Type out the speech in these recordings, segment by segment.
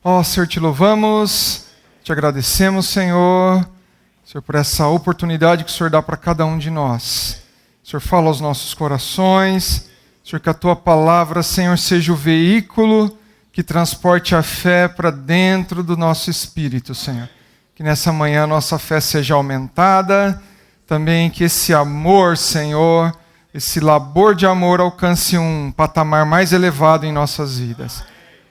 Ó Senhor, te louvamos, te agradecemos, Senhor, por essa oportunidade que o Senhor dá para cada um de nós. O Senhor fala aos nossos corações, Senhor, que a Tua palavra, Senhor, seja o veículo que transporte a fé para dentro do nosso espírito, Senhor. Que nessa manhã a nossa fé seja aumentada, também que esse amor, Senhor, esse labor de amor alcance um patamar mais elevado em nossas vidas.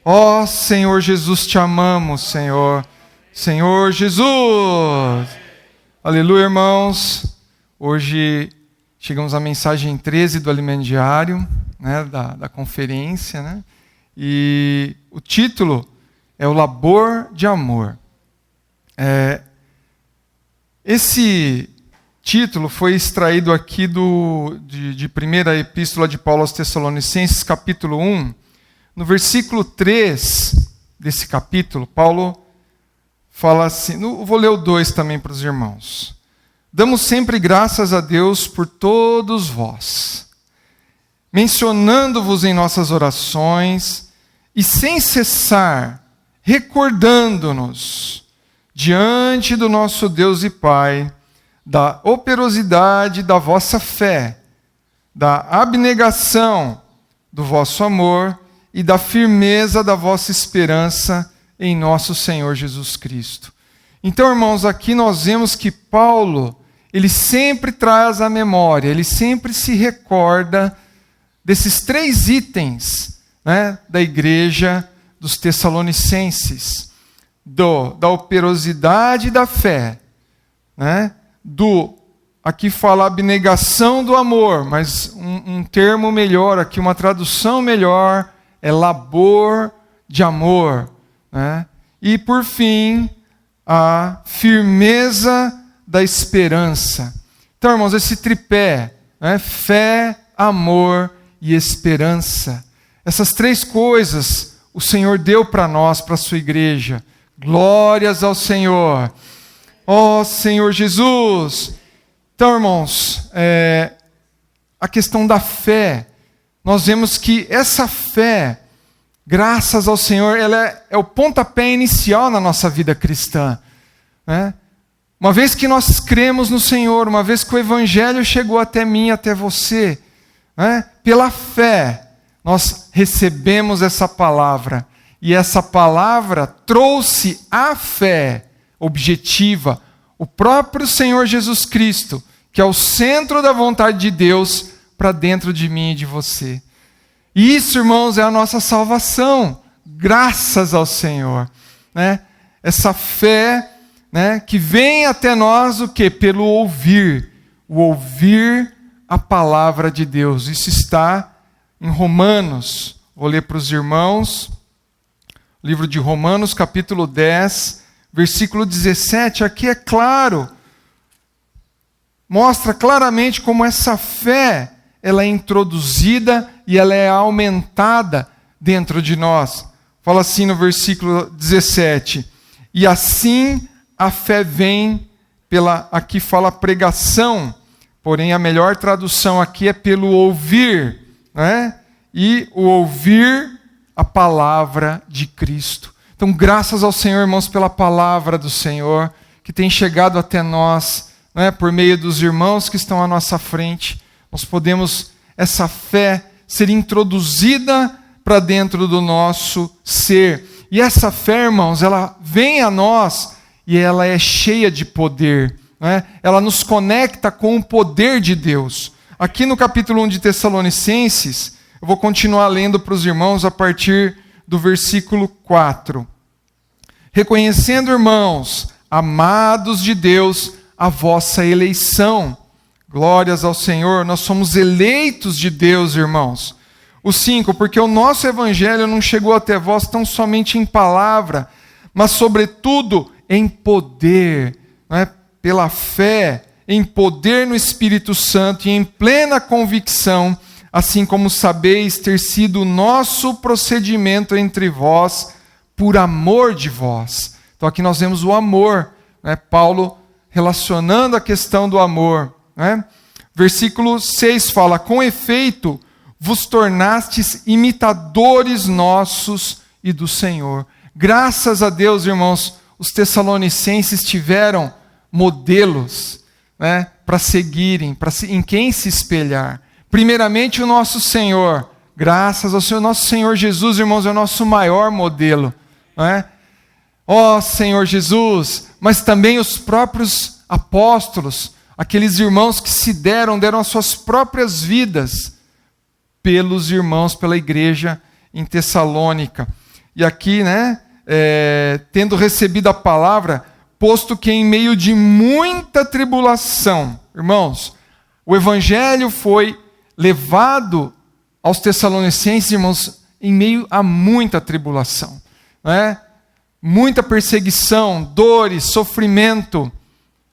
Ó Senhor Jesus, te amamos, Senhor. Senhor Jesus. Aleluia, irmãos. Hoje chegamos à mensagem 13 do Alimento Diário, né, da conferência, né? E o título é o labor de amor. Esse título foi extraído aqui de primeira epístola de Paulo aos Tessalonicenses, capítulo 1. No versículo 3 desse capítulo, Paulo fala assim, vou ler o 2 também para os irmãos. Damos sempre graças a Deus por todos vós, mencionando-vos em nossas orações e sem cessar, recordando-nos diante do nosso Deus e Pai, da operosidade da vossa fé, da abnegação do vosso amor e da firmeza da vossa esperança em nosso Senhor Jesus Cristo. Então, irmãos, aqui nós vemos que Paulo, ele sempre traz à memória, ele sempre se recorda desses 3 itens, né, da igreja dos Tessalonicenses, da operosidade da fé, né, aqui fala abnegação do amor, mas um termo melhor aqui, uma tradução melhor, é labor de amor, né? E por fim, a firmeza da esperança. Então, irmãos, esse tripé, né? Fé, amor e esperança. Essas 3 coisas o Senhor deu para nós, para a sua igreja. Glórias ao Senhor. Ó Senhor Jesus. Então, irmãos, a questão da fé, nós vemos que essa fé, graças ao Senhor, ela é o pontapé inicial na nossa vida cristã, né? Uma vez que nós cremos no Senhor, uma vez que o Evangelho chegou até mim, até você, né? Pela fé, nós recebemos essa palavra. E essa palavra trouxe a fé objetiva, o próprio Senhor Jesus Cristo, que é o centro da vontade de Deus, para dentro de mim e de você. E isso, irmãos, é a nossa salvação, graças ao Senhor, né? Essa fé, né, que vem até nós o quê? Pelo ouvir, o ouvir a palavra de Deus. Isso está em Romanos. Vou ler para os irmãos, livro de Romanos, capítulo 10, versículo 17. Aqui é claro, mostra claramente como essa fé, ela é introduzida e ela é aumentada dentro de nós. Fala assim no versículo 17. E assim a fé vem aqui fala pregação, porém a melhor tradução aqui é pelo ouvir, né? E o ouvir a palavra de Cristo. Então, graças ao Senhor, irmãos, pela palavra do Senhor, que tem chegado até nós, né, por meio dos irmãos que estão à nossa frente. Nós podemos, essa fé, ser introduzida para dentro do nosso ser. E essa fé, irmãos, ela vem a nós e ela é cheia de poder, né? Ela nos conecta com o poder de Deus. Aqui no capítulo 1 de Tessalonicenses, eu vou continuar lendo para os irmãos a partir do versículo 4. Reconhecendo, irmãos, amados de Deus, a vossa eleição. Glórias ao Senhor, nós somos eleitos de Deus, irmãos. O 5, porque o nosso evangelho não chegou até vós tão somente em palavra, mas sobretudo em poder, né? Pela fé, em poder no Espírito Santo e em plena convicção, assim como sabeis ter sido o nosso procedimento entre vós, por amor de vós. Então aqui nós vemos o amor, né? Paulo relacionando a questão do amor, né? Versículo 6 fala, com efeito, vos tornastes imitadores nossos e do Senhor. Graças a Deus, irmãos, os tessalonicenses tiveram modelos, né, para seguirem, em quem se espelhar. Primeiramente o nosso Senhor. Graças ao Senhor, nosso Senhor Jesus, irmãos, é o nosso maior modelo, não é? Ó Senhor Jesus, mas também os próprios apóstolos, aqueles irmãos que deram as suas próprias vidas pelos irmãos, pela igreja em Tessalônica. E aqui, né, tendo recebido a palavra, posto que em meio de muita tribulação, irmãos, o evangelho foi levado aos Tessalonicenses, irmãos, em meio a muita tribulação, né? Muita perseguição, dores, sofrimento.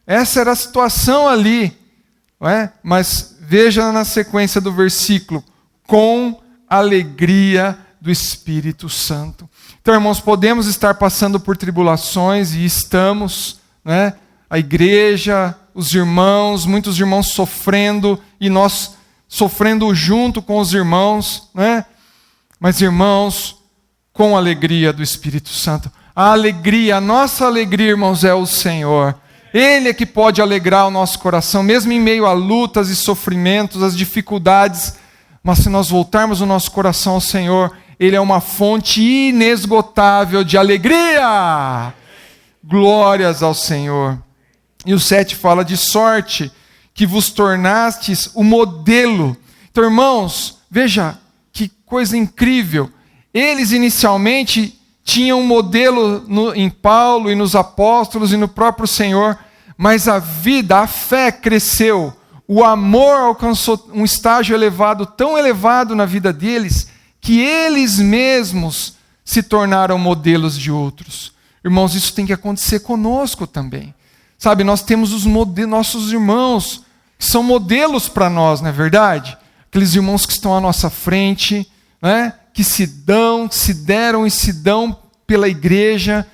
Essa era a situação ali, não é? Mas veja na sequência do versículo, com alegria do Espírito Santo. Então, irmãos, podemos estar passando por tribulações, e estamos, né? A igreja, os irmãos, muitos irmãos sofrendo, e nós sofrendo junto com os irmãos, né? Mas, irmãos, com a alegria do Espírito Santo. A alegria, a nossa alegria, irmãos, é o Senhor. Ele é que pode alegrar o nosso coração, mesmo em meio a lutas e sofrimentos, as dificuldades. Mas se nós voltarmos o nosso coração ao Senhor, Ele é uma fonte inesgotável de alegria. Glórias ao Senhor. E o 7 fala de sorte, que vos tornastes o modelo. Então, irmãos, veja que coisa incrível. Eles inicialmente tinham um modelo em Paulo e nos apóstolos e no próprio Senhor, mas a vida, a fé cresceu. O amor alcançou um estágio elevado, tão elevado na vida deles, que eles mesmos se tornaram modelos de outros. Irmãos, isso tem que acontecer conosco também. Sabe, nós temos os nossos irmãos, que são modelos para nós, não é verdade? Aqueles irmãos que estão à nossa frente, né? Que se deram e se dão pela igreja.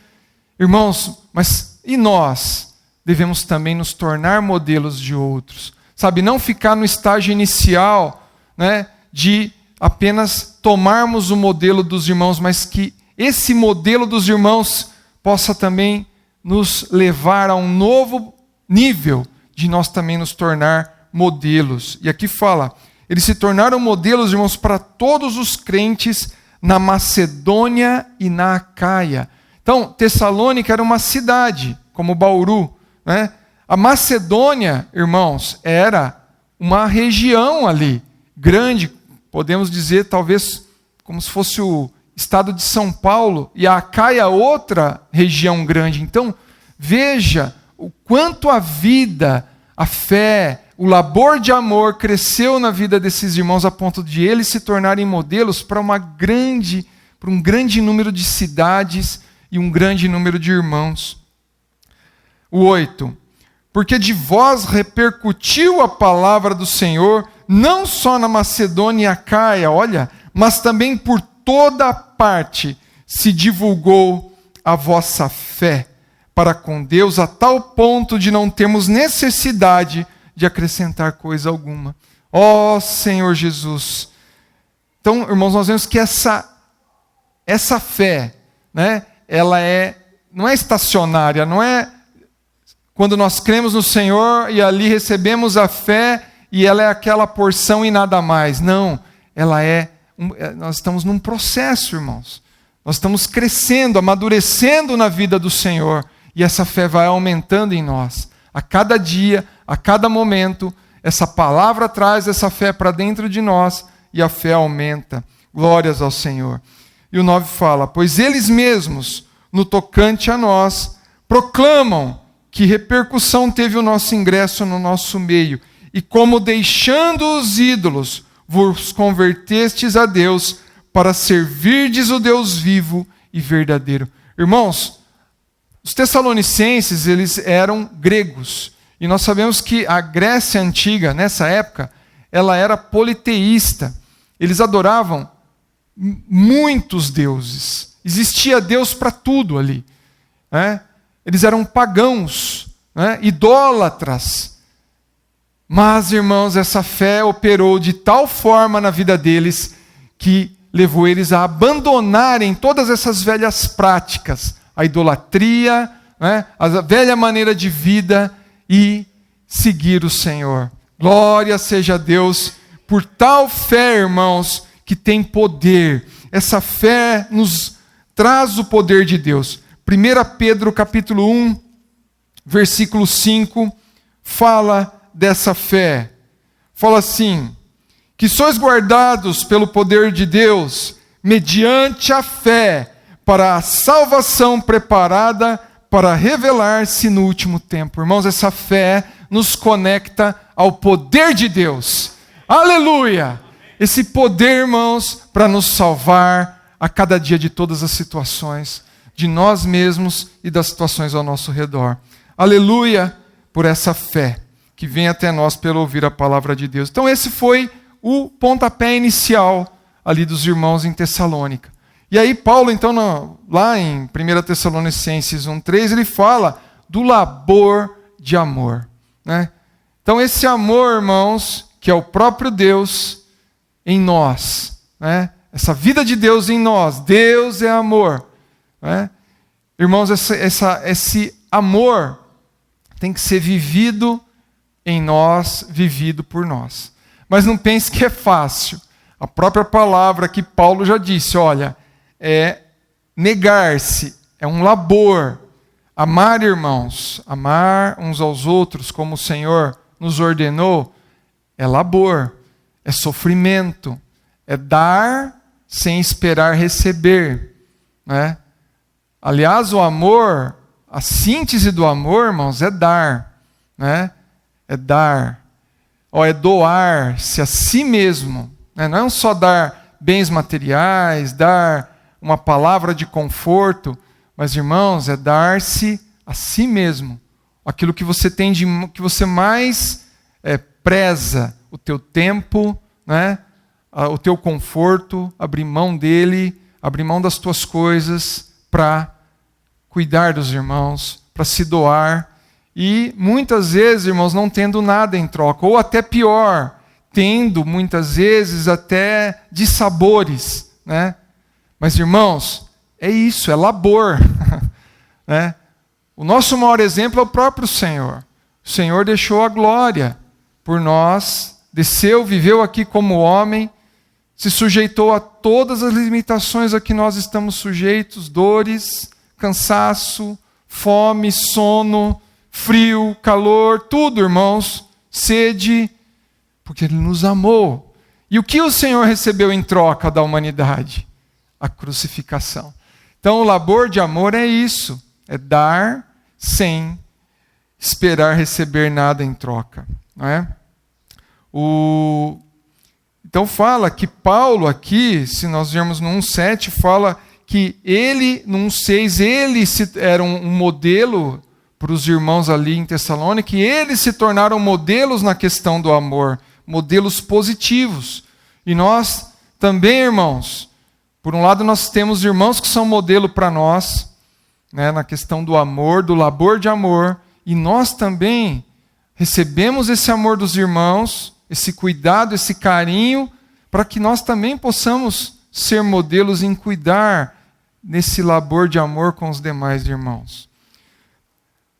Irmãos, mas e nós? Devemos também nos tornar modelos de outros. Sabe, não ficar no estágio inicial, né, de apenas tomarmos o modelo dos irmãos, mas que esse modelo dos irmãos possa também nos levar a um novo nível de nós também nos tornar modelos. E aqui fala, eles se tornaram modelos, irmãos, para todos os crentes na Macedônia e na Acaia. Então, Tessalônica era uma cidade, como Bauru, né? A Macedônia, irmãos, era uma região ali, grande, podemos dizer, talvez, como se fosse o estado de São Paulo, e a Acaia outra região grande. Então, veja o quanto a vida, a fé, o labor de amor cresceu na vida desses irmãos a ponto de eles se tornarem modelos para um grande número de cidades e um grande número de irmãos. O 8. Porque de vós repercutiu a palavra do Senhor, não só na Macedônia e Acaia, olha, mas também por toda parte se divulgou a vossa fé para com Deus, a tal ponto de não termos necessidade de acrescentar coisa alguma. Ó Senhor Jesus! Então, irmãos, nós vemos que essa fé, né, ela não é estacionária, não é quando nós cremos no Senhor e ali recebemos a fé e ela é aquela porção e nada mais. Não, nós estamos num processo, irmãos. Nós estamos crescendo, amadurecendo na vida do Senhor e essa fé vai aumentando em nós. A cada dia, a cada momento, essa palavra traz essa fé para dentro de nós e a fé aumenta. Glórias ao Senhor. E o 9 fala, pois eles mesmos, no tocante a nós, proclamam que repercussão teve o nosso ingresso no nosso meio, e como deixando os ídolos, vos convertestes a Deus, para servirdes o Deus vivo e verdadeiro. Irmãos, os tessalonicenses, eles eram gregos, e nós sabemos que a Grécia Antiga, nessa época, ela era politeísta. Eles adoravam muitos deuses. Existia Deus para tudo ali, né? Eles eram pagãos, né? Idólatras. Mas, irmãos, essa fé operou de tal forma na vida deles que levou eles a abandonarem todas essas velhas práticas, a idolatria, né, a velha maneira de vida e seguir o Senhor. Glória seja a Deus por tal fé, irmãos, que tem poder. Essa fé nos traz o poder de Deus. 1 Pedro capítulo 1, versículo 5, fala dessa fé. Fala assim: que sois guardados pelo poder de Deus, mediante a fé, para a salvação preparada para revelar-se no último tempo. Irmãos, essa fé nos conecta ao poder de Deus. Aleluia! Esse poder, irmãos, para nos salvar a cada dia de todas as situações, de nós mesmos e das situações ao nosso redor. Aleluia por essa fé que vem até nós pelo ouvir a palavra de Deus. Então esse foi o pontapé inicial ali dos irmãos em Tessalônica. E aí Paulo, então, lá em 1 Tessalonicenses 1,3, ele fala do labor de amor, né? Então esse amor, irmãos, que é o próprio Deus em nós, né? Essa vida de Deus em nós, Deus é amor, né? Irmãos, esse amor tem que ser vivido em nós, vivido por nós. Mas não pense que é fácil. A própria palavra que Paulo já disse, olha, é negar-se, é um labor. Amar, irmãos, amar uns aos outros como o Senhor nos ordenou, é labor, é sofrimento, é dar sem esperar receber, né? Aliás, o amor, a síntese do amor, irmãos, é dar, né? É dar, é doar-se a si mesmo, né? Não é só dar bens materiais, dar uma palavra de conforto, mas, irmãos, é dar-se a si mesmo, aquilo que você tem que você mais preza, o teu tempo, né? O teu conforto, abrir mão dele, abrir mão das tuas coisas para cuidar dos irmãos, para se doar. E muitas vezes, irmãos, não tendo nada em troca, ou até pior, tendo muitas vezes até dissabores, né? Mas, irmãos, é isso, é labor, né? O nosso maior exemplo é o próprio Senhor. O Senhor deixou a glória por nós, desceu, viveu aqui como homem, se sujeitou a todas as limitações a que nós estamos sujeitos, dores, cansaço, fome, sono, frio, calor, tudo, irmãos, sede, porque Ele nos amou. E o que o Senhor recebeu em troca da humanidade? A crucificação. Então, o labor de amor é isso, é dar sem esperar receber nada em troca, não é? Então fala que Paulo aqui, se nós vermos no 1,7, fala que ele, no 1,6, ele era um modelo para os irmãos ali em Tessalônica, e eles se tornaram modelos na questão do amor, modelos positivos. E nós também, irmãos, por um lado nós temos irmãos que são modelo para nós, né, na questão do amor, do labor de amor, e nós também recebemos esse amor dos irmãos, esse cuidado, esse carinho, para que nós também possamos ser modelos em cuidar nesse labor de amor com os demais irmãos.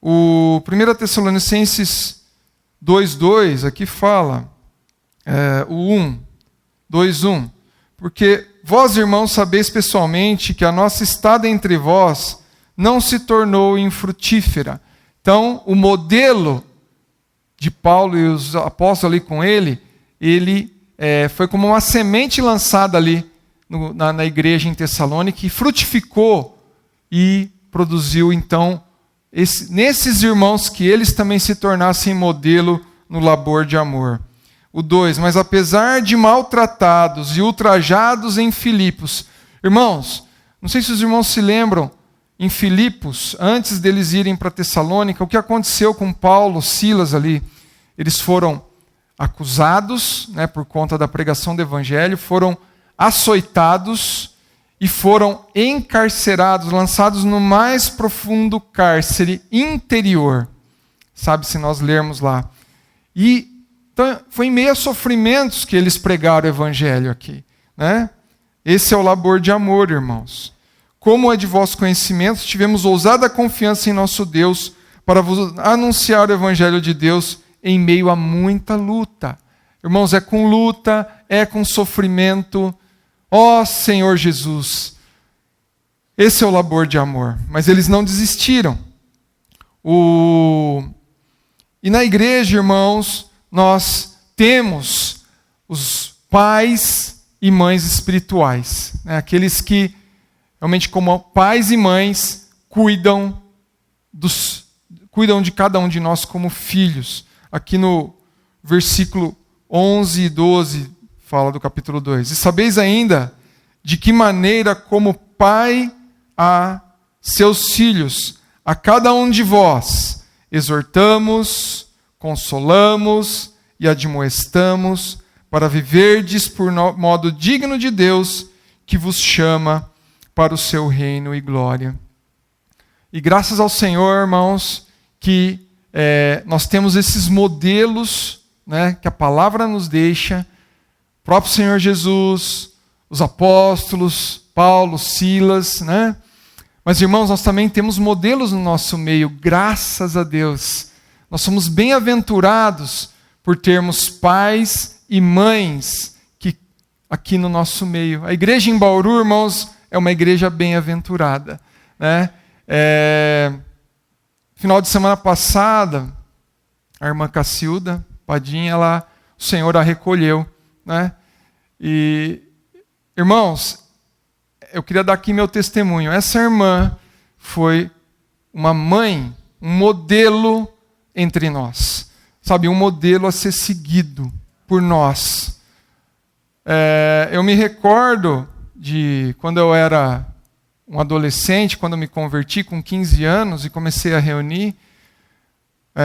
O 1 Tessalonicenses 2,2 aqui fala, o 2,1, porque vós, irmãos, sabeis pessoalmente que a nossa estada entre vós não se tornou infrutífera. Então, o modelo de Paulo e os apóstolos ali com ele foi como uma semente lançada ali na igreja em Tessalônica, e frutificou e produziu, então, nesses irmãos que eles também se tornassem modelo no labor de amor. O 2, mas apesar de maltratados e ultrajados em Filipos. Irmãos, não sei se os irmãos se lembram, em Filipos, antes deles irem para Tessalônica, o que aconteceu com Paulo, Silas ali? Eles foram acusados, né, por conta da pregação do evangelho, foram açoitados e foram encarcerados, lançados no mais profundo cárcere interior. Sabe, se nós lermos lá. E então, foi em meio a sofrimentos que eles pregaram o evangelho aqui, né? Esse é o labor de amor, irmãos. Como é de vosso conhecimento, tivemos ousada confiança em nosso Deus para vos anunciar o evangelho de Deus em meio a muita luta. Irmãos, é com luta, é com sofrimento. Ó Senhor Jesus, esse é o labor de amor. Mas eles não desistiram. E na igreja, irmãos, nós temos os pais e mães espirituais, né? Aqueles que, realmente, como pais e mães, cuidam de cada um de nós como filhos. Aqui no versículo 11 e 12, fala do capítulo 2. E sabeis ainda de que maneira, como pai a seus filhos, a cada um de vós, exortamos, consolamos e admoestamos para viverdes por modo digno de Deus, que vos chama para o seu reino e glória. E graças ao Senhor, irmãos, que nós temos esses modelos, né, que a palavra nos deixa, o próprio Senhor Jesus, os apóstolos, Paulo, Silas, né? Mas, irmãos, nós também temos modelos no nosso meio, graças a Deus. Nós somos bem-aventurados por termos pais e mães aqui no nosso meio. A igreja em Bauru, irmãos, é uma igreja bem-aventurada, né? Final de semana passada, a irmã Cacilda Padinha, o Senhor a recolheu, né? E, irmãos, eu queria dar aqui meu testemunho. Essa irmã foi uma mãe, um modelo entre nós. Sabe, um modelo a ser seguido por nós. Eu me recordo de quando eu era um adolescente, quando eu me converti com 15 anos e comecei a reunir.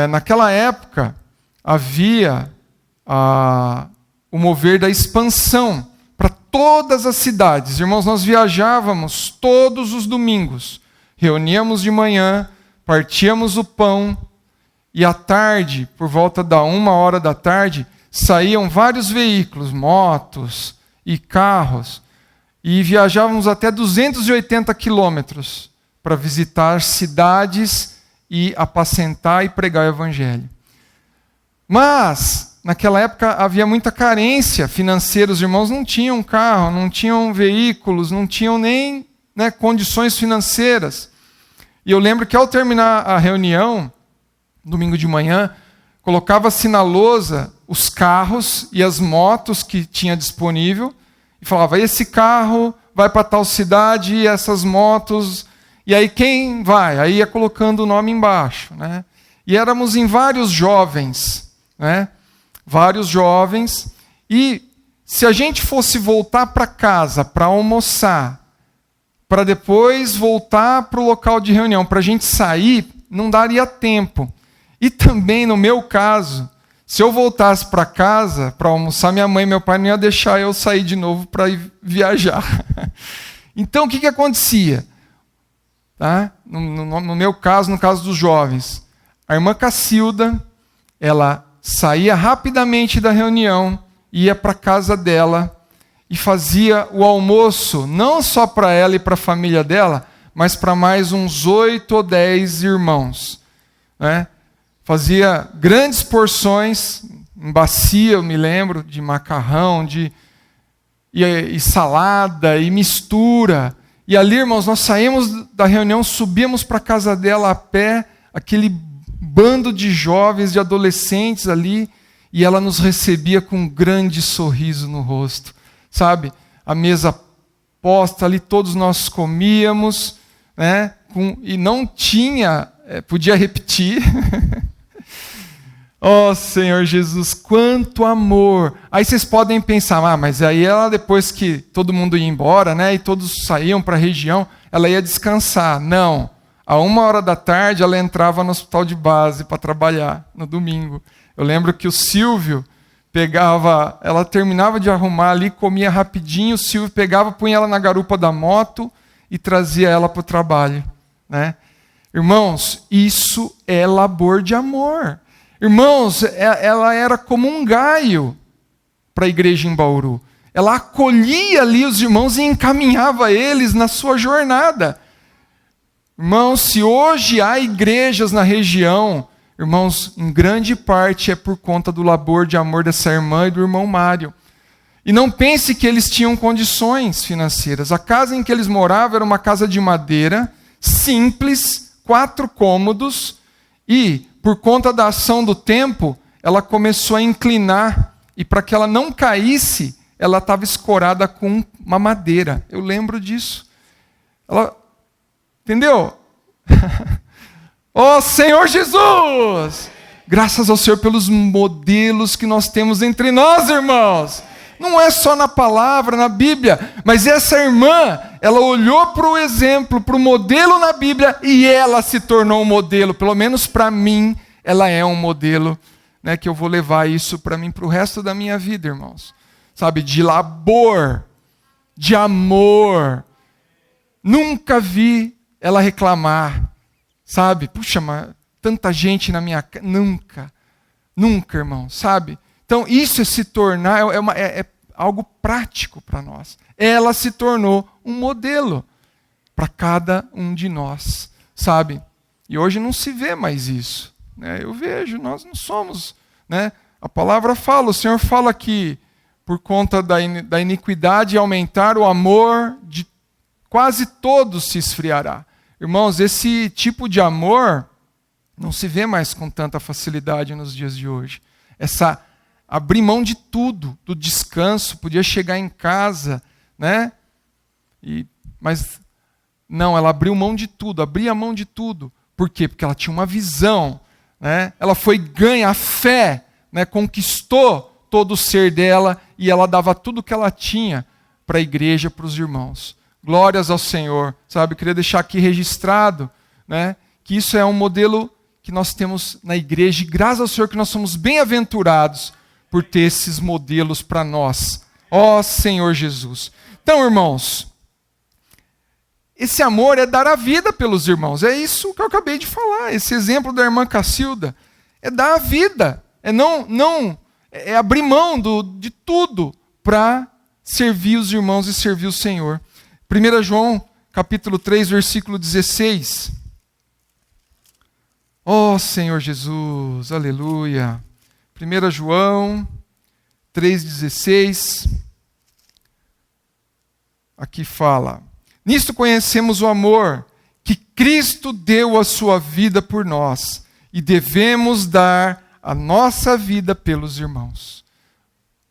Naquela época, havia o mover da expansão para todas as cidades. Irmãos, nós viajávamos todos os domingos. Reuníamos de manhã, partíamos o pão, e à tarde, por volta da 1h da tarde, saíam vários veículos, motos e carros, e viajávamos até 280 quilômetros para visitar cidades e apacentar e pregar o evangelho. Mas, naquela época, havia muita carência financeira. Os irmãos não tinham carro, não tinham veículos, não tinham nem, né, condições financeiras. E eu lembro que, ao terminar a reunião, domingo de manhã, colocava-se na lousa os carros e as motos que tinha disponível e falava, esse carro vai para tal cidade e essas motos... E aí quem vai? Aí ia colocando o nome embaixo, né? E éramos em vários jovens, né? Vários jovens. E se a gente fosse voltar para casa para almoçar, para depois voltar para o local de reunião, para a gente sair, não daria tempo. E também, no meu caso, se eu voltasse para casa para almoçar, minha mãe e meu pai não iam deixar eu sair de novo para ir viajar. Então, o que acontecia? Tá? No meu caso, no caso dos jovens, a irmã Cacilda, ela saía rapidamente da reunião, ia para a casa dela e fazia o almoço, não só para ela e para a família dela, mas para mais uns 8 ou 10 irmãos, né? Fazia grandes porções, em bacia, eu me lembro, de macarrão, e salada, e mistura. E ali, irmãos, nós saímos da reunião, subíamos para a casa dela a pé, aquele bando de jovens, de adolescentes ali, e ela nos recebia com um grande sorriso no rosto, sabe? A mesa posta ali, todos nós comíamos, né? E não tinha, podia repetir. Oh, Senhor Jesus, quanto amor! Aí vocês podem pensar, mas aí ela, depois que todo mundo ia embora, né, e todos saíam para a região, ela ia descansar. Não. À 1h da tarde, ela entrava no hospital de base para trabalhar, no domingo. Eu lembro que o Silvio ela terminava de arrumar ali, comia rapidinho, o Silvio pegava, punha ela na garupa da moto e trazia ela para o trabalho, né? Irmãos, isso é labor de amor. Irmãos, ela era como um gaio para a igreja em Bauru. ela acolhia ali os irmãos e encaminhava eles na sua jornada. Irmãos, se hoje há igrejas na região, irmãos, em grande parte é por conta do labor de amor dessa irmã e do irmão Mário. E não pense que eles tinham condições financeiras. A casa em que eles moravam era uma casa de madeira, simples, 4 cômodos, e, por conta da ação do tempo, ela começou a inclinar, e para que ela não caísse, ela estava escorada com uma madeira. Eu lembro disso. Ela... Entendeu? Oh, Senhor Jesus! Graças ao Senhor pelos modelos que nós temos entre nós, irmãos. Não é só na palavra, na Bíblia, mas essa irmã, ela olhou para o exemplo, para o modelo na Bíblia, e ela se tornou um modelo. Pelo menos para mim, ela é um modelo, né, que eu vou levar isso para mim para o resto da minha vida, irmãos. Sabe, de labor, de amor. Nunca vi ela reclamar, sabe? Puxa, mas tanta gente na minha casa. Nunca, irmão, sabe? Então, isso é se tornar, é algo prático para nós. Ela se tornou um modelo para cada um de nós, sabe? E hoje não se vê mais isso, né? Eu vejo, nós não somos, né? A palavra fala, o Senhor fala que por conta da iniquidade aumentar, o amor de quase todos se esfriará. Irmãos, esse tipo de amor não se vê mais com tanta facilidade nos dias de hoje. Essa abrir mão de tudo, do descanso, podia chegar em casa, né? Mas não, ela abriu mão de tudo, abria mão de tudo. Por quê? Porque ela tinha uma visão, né? Ela foi ganha, a fé, né? Conquistou todo o ser dela e ela dava tudo o que ela tinha para a igreja, para os irmãos. Glórias ao Senhor, sabe? Eu queria deixar aqui registrado, né, que isso é um modelo que nós temos na igreja, e graças ao Senhor que nós somos bem-aventurados por ter esses modelos para nós. Ó Senhor Jesus. Então, irmãos, esse amor é dar a vida pelos irmãos. É isso que eu acabei de falar. Esse exemplo da irmã Cacilda é dar a vida. É abrir mão de tudo para servir os irmãos e servir o Senhor. 1 João, capítulo 3, versículo 16. Oh, Senhor Jesus, aleluia. 1 João 3,16. Aqui fala: nisto conhecemos o amor, que Cristo deu a sua vida por nós, e devemos dar a nossa vida pelos irmãos.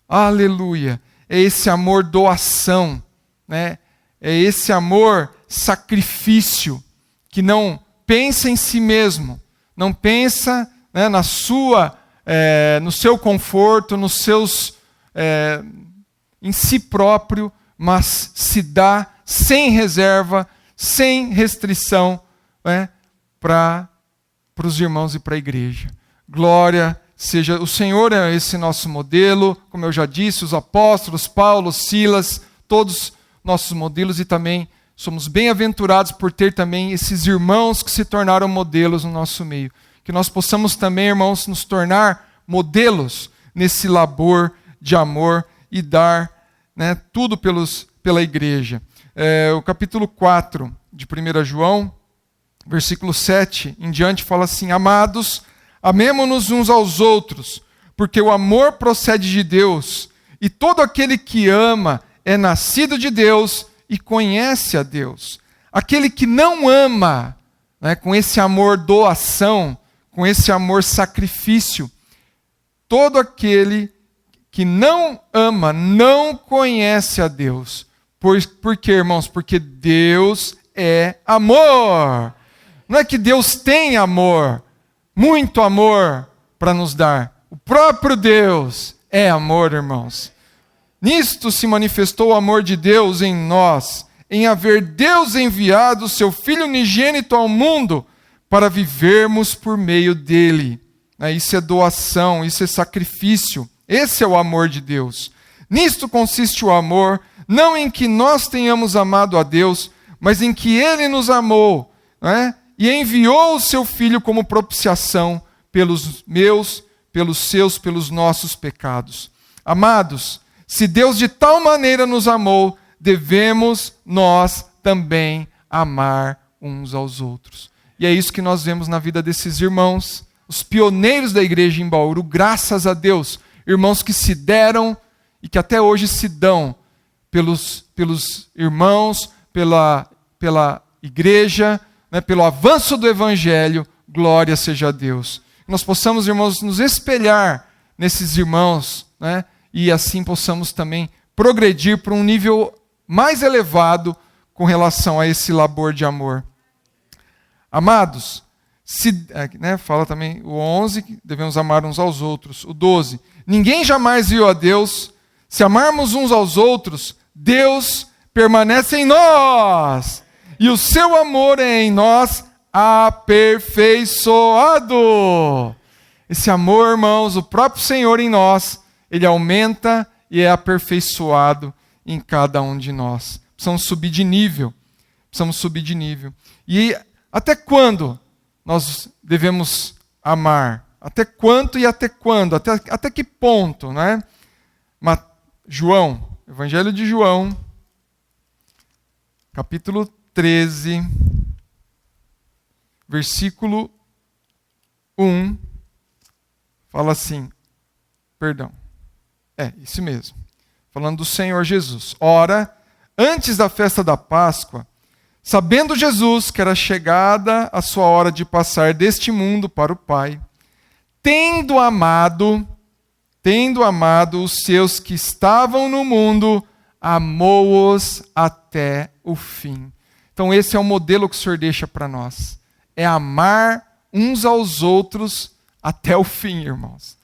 Aleluia. É esse amor doação, né? É esse amor sacrifício, que não pensa em si mesmo, não pensa, né, no seu conforto, em si próprio, mas se dá sem reserva, sem restrição, né, para os irmãos e para a igreja. Glória seja, o Senhor é esse nosso modelo, como eu já disse, os apóstolos, Paulo, Silas, todos nossos modelos, e também somos bem-aventurados por ter também esses irmãos que se tornaram modelos no nosso meio. Que nós possamos também, irmãos, nos tornar modelos nesse labor de amor e dar, né, tudo pela igreja. O capítulo 4 de 1 João, versículo 7 em diante, fala assim: amados, amemo-nos uns aos outros, porque o amor procede de Deus, e todo aquele que ama é nascido de Deus e conhece a Deus. Aquele que não ama, né, com esse amor doação, com esse amor sacrifício, todo aquele que não ama não conhece a Deus. Por quê, irmãos? Porque Deus é amor. Não é que Deus tem amor, muito amor para nos dar. O próprio Deus é amor, irmãos. Nisto se manifestou o amor de Deus em nós, em haver Deus enviado o seu Filho unigênito ao mundo para vivermos por meio dele. Isso é doação, isso é sacrifício. Esse é o amor de Deus. Nisto consiste o amor, não em que nós tenhamos amado a Deus, mas em que ele nos amou, né, e enviou o seu Filho como propiciação pelos meus, pelos seus, pelos nossos pecados. Amados, Se Deus de tal maneira nos amou, devemos nós também amar uns aos outros. E é isso que nós vemos na vida desses irmãos, os pioneiros da igreja em Bauru, graças a Deus, irmãos que se deram e que até hoje se dão pelos irmãos, pela igreja, né, pelo avanço do evangelho. Glória seja a Deus. Nós possamos, irmãos, nos espelhar nesses irmãos, né, e assim possamos também progredir para um nível mais elevado com relação a esse labor de amor. Amados, fala também o 11, que devemos amar uns aos outros. O 12, ninguém jamais viu a Deus. Se amarmos uns aos outros, Deus permanece em nós, e o seu amor é em nós aperfeiçoado. Esse amor, irmãos, o próprio Senhor em nós, ele aumenta e é aperfeiçoado em cada um de nós. Precisamos subir de nível. E até quando nós devemos amar? Até quanto e até quando? Até que ponto, né? João, Evangelho de João, capítulo 13, versículo 1, fala assim, isso mesmo, falando do Senhor Jesus. Ora, antes da festa da Páscoa, sabendo Jesus que era chegada a sua hora de passar deste mundo para o Pai, tendo amado os seus que estavam no mundo, amou-os até o fim. Então esse é o modelo que o Senhor deixa para nós. É amar uns aos outros até o fim, irmãos.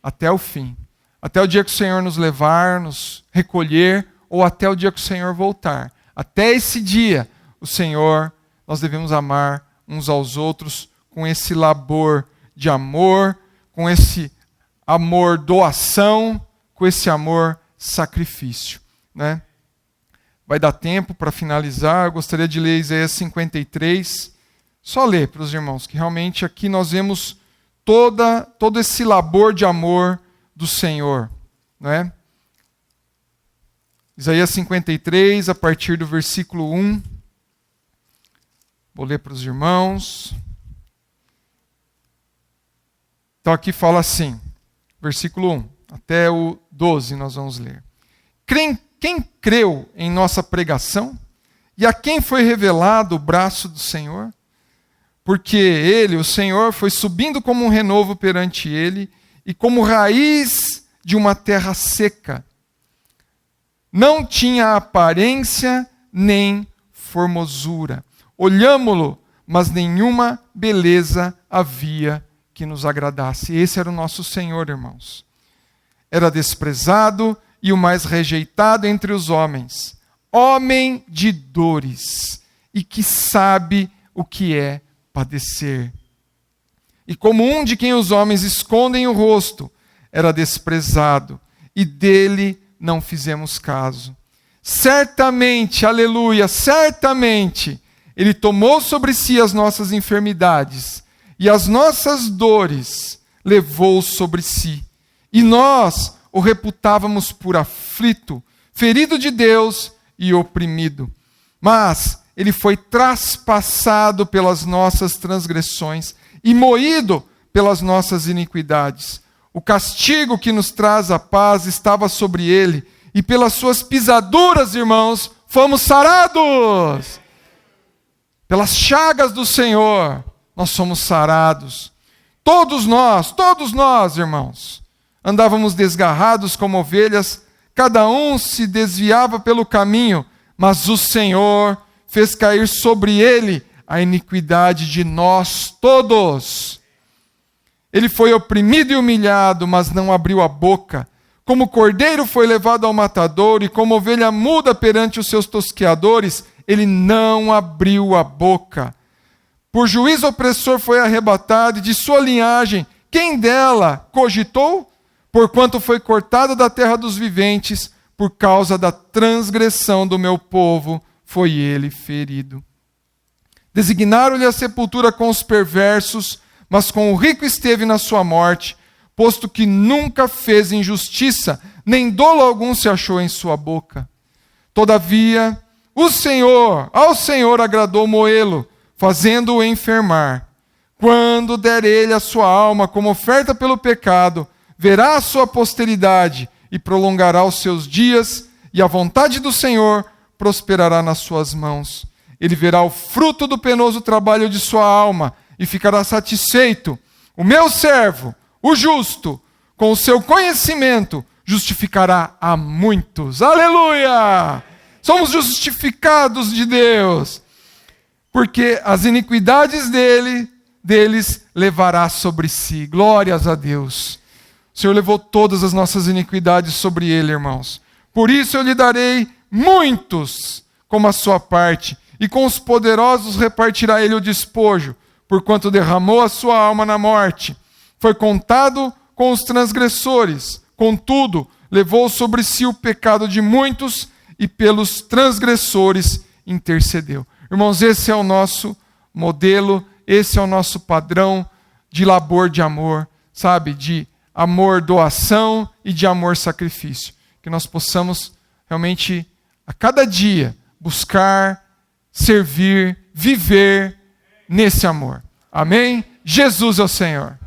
Até o fim. Até o dia que o Senhor nos levar, nos recolher, ou até o dia que o Senhor voltar. Até esse dia, nós devemos amar uns aos outros com esse labor de amor, com esse amor doação, com esse amor sacrifício, né? Vai dar tempo para finalizar. Eu gostaria de ler Isaías 53. Só ler para os irmãos, que realmente aqui nós vemos todo esse labor de amor do Senhor, né? Isaías 53, a partir do versículo 1. Vou ler para os irmãos. Então aqui fala assim, versículo 1 até o 12 nós vamos ler. Quem creu em nossa pregação? E a quem foi revelado o braço do Senhor? Porque ele, o Senhor, foi subindo como um renovo perante ele, e como raiz de uma terra seca. Não tinha aparência nem formosura. Olhámo-lo, mas nenhuma beleza havia que nos agradasse. Esse era o nosso Senhor, irmãos. Era desprezado e o mais rejeitado entre os homens. Homem de dores, e que sabe o que é padecer. E como um de quem os homens escondem o rosto, era desprezado, e dele não fizemos caso. Certamente, aleluia, certamente, ele tomou sobre si as nossas enfermidades, e as nossas dores levou sobre si. E nós o reputávamos por aflito, ferido de Deus e oprimido. Mas ele foi traspassado pelas nossas transgressões e moído pelas nossas iniquidades. O castigo que nos traz a paz estava sobre ele, e pelas suas pisaduras, irmãos, fomos sarados. Pelas chagas do Senhor, nós somos sarados. Todos nós, irmãos, andávamos desgarrados como ovelhas, cada um se desviava pelo caminho, mas o Senhor fez cair sobre ele a iniquidade de nós todos. Ele foi oprimido e humilhado, mas não abriu a boca. Como cordeiro foi levado ao matadouro, e como ovelha muda perante os seus tosqueadores, ele não abriu a boca. Por juízo opressor foi arrebatado, e de sua linhagem, quem dela cogitou? Porquanto foi cortado da terra dos viventes, por causa da transgressão do meu povo, foi ele ferido. Designaram-lhe a sepultura com os perversos, mas com o rico esteve na sua morte, posto que nunca fez injustiça, nem dolo algum se achou em sua boca. Todavia, ao Senhor agradou moê-lo, fazendo-o enfermar. Quando der ele a sua alma como oferta pelo pecado, verá a sua posteridade e prolongará os seus dias, e a vontade do Senhor prosperará nas suas mãos. Ele verá o fruto do penoso trabalho de sua alma e ficará satisfeito. O meu servo, o justo, com o seu conhecimento, justificará a muitos. Aleluia! Somos justificados de Deus, porque as iniquidades deles levará sobre si. Glórias a Deus. O Senhor levou todas as nossas iniquidades sobre ele, irmãos. Por isso eu lhe darei muitos como a sua parte, e com os poderosos repartirá ele o despojo, porquanto derramou a sua alma na morte. Foi contado com os transgressores, contudo, levou sobre si o pecado de muitos, e pelos transgressores intercedeu. Irmãos, esse é o nosso modelo, esse é o nosso padrão de labor de amor, sabe? De amor doação e de amor sacrifício. Que nós possamos realmente, a cada dia, buscar, servir, viver nesse amor. Amém? Jesus é o Senhor.